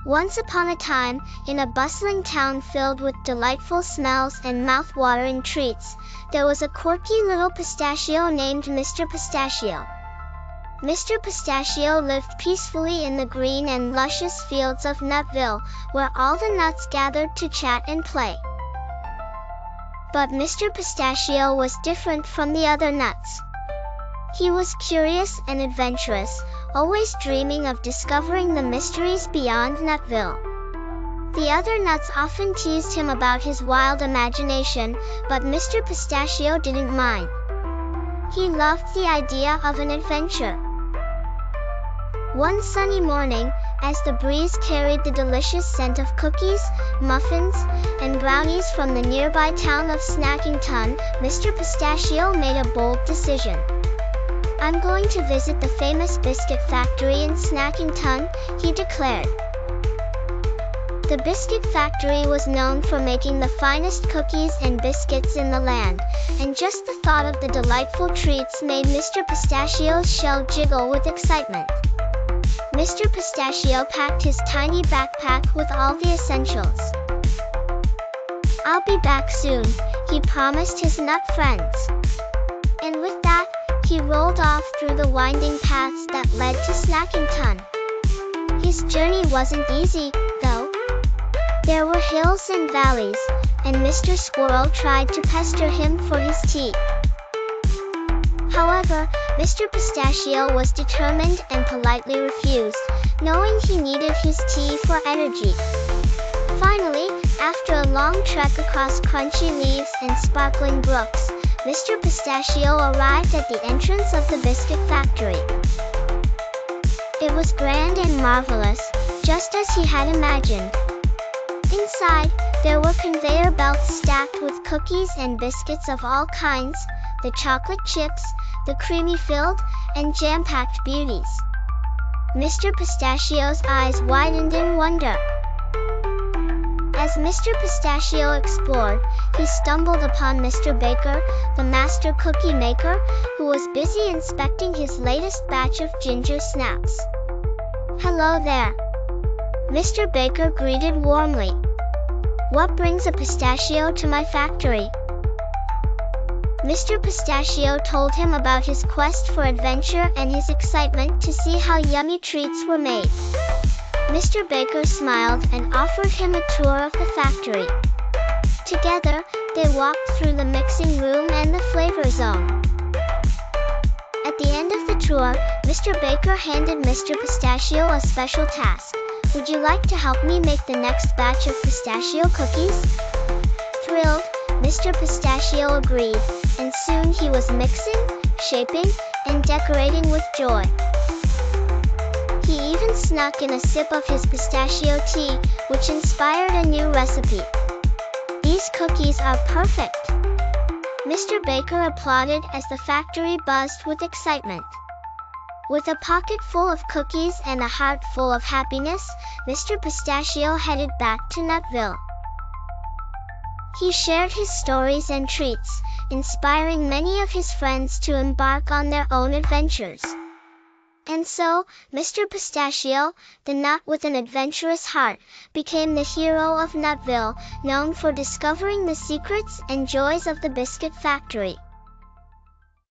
Once upon a time, in a bustling town filled with delightful smells and mouth-watering treats, there was a quirky little pistachio named Mr. Pistachio. Mr. Pistachio lived peacefully in the green and luscious fields of Nutville, where all the nuts gathered to chat and play. But Mr. Pistachio was different from the other nuts. He was curious and adventurous, always dreaming of discovering the mysteries beyond Nutville. The other nuts often teased him about his wild imagination, but Mr. Pistachio didn't mind. He loved the idea of an adventure. One sunny morning, as the breeze carried the delicious scent of cookies, muffins, and brownies from the nearby town of Snackington, Mr. Pistachio made a bold decision. "I'm going to visit the famous biscuit factory in Snackington," he declared. The biscuit factory was known for making the finest cookies and biscuits in the land, and just the thought of the delightful treats made Mr. Pistachio's shell jiggle with excitement. Mr. Pistachio packed his tiny backpack with all the essentials. "I'll be back soon," he promised his nut friends. And with that, he rolled off through the winding paths that led to Snackington. His journey wasn't easy, though. There were hills and valleys, and Mr. Squirrel tried to pester him for his tea. However, Mr. Pistachio was determined and politely refused, knowing he needed his tea for energy. Finally, after a long trek across crunchy leaves and sparkling brooks, Mr. Pistachio arrived at the entrance of the biscuit factory. It was grand and marvelous, just as he had imagined. Inside, there were conveyor belts stacked with cookies and biscuits of all kinds, the chocolate chips, the creamy-filled, and jam-packed beauties. Mr. Pistachio's eyes widened in wonder. As Mr. Pistachio explored, he stumbled upon Mr. Baker, the master cookie maker, who was busy inspecting his latest batch of ginger snaps. "Hello there," Mr. Baker greeted warmly. "What brings a pistachio to my factory?" Mr. Pistachio told him about his quest for adventure and his excitement to see how yummy treats were made. Mr. Baker smiled and offered him a tour of the factory. Together, they walked through the mixing room and the flavor zone. At the end of the tour, Mr. Baker handed Mr. Pistachio a special task. "Would you like to help me make the next batch of pistachio cookies?" Thrilled, Mr. Pistachio agreed, and soon he was mixing, shaping, and decorating with joy. He even snuck in a sip of his pistachio tea, which inspired a new recipe. "These cookies are perfect," Mr. Baker applauded as the factory buzzed with excitement. With a pocket full of cookies and a heart full of happiness, Mr. Pistachio headed back to Nutville. He shared his stories and treats, inspiring many of his friends to embark on their own adventures. And so, Mr. Pistachio, the nut with an adventurous heart, became the hero of Nutville, known for discovering the secrets and joys of the biscuit factory.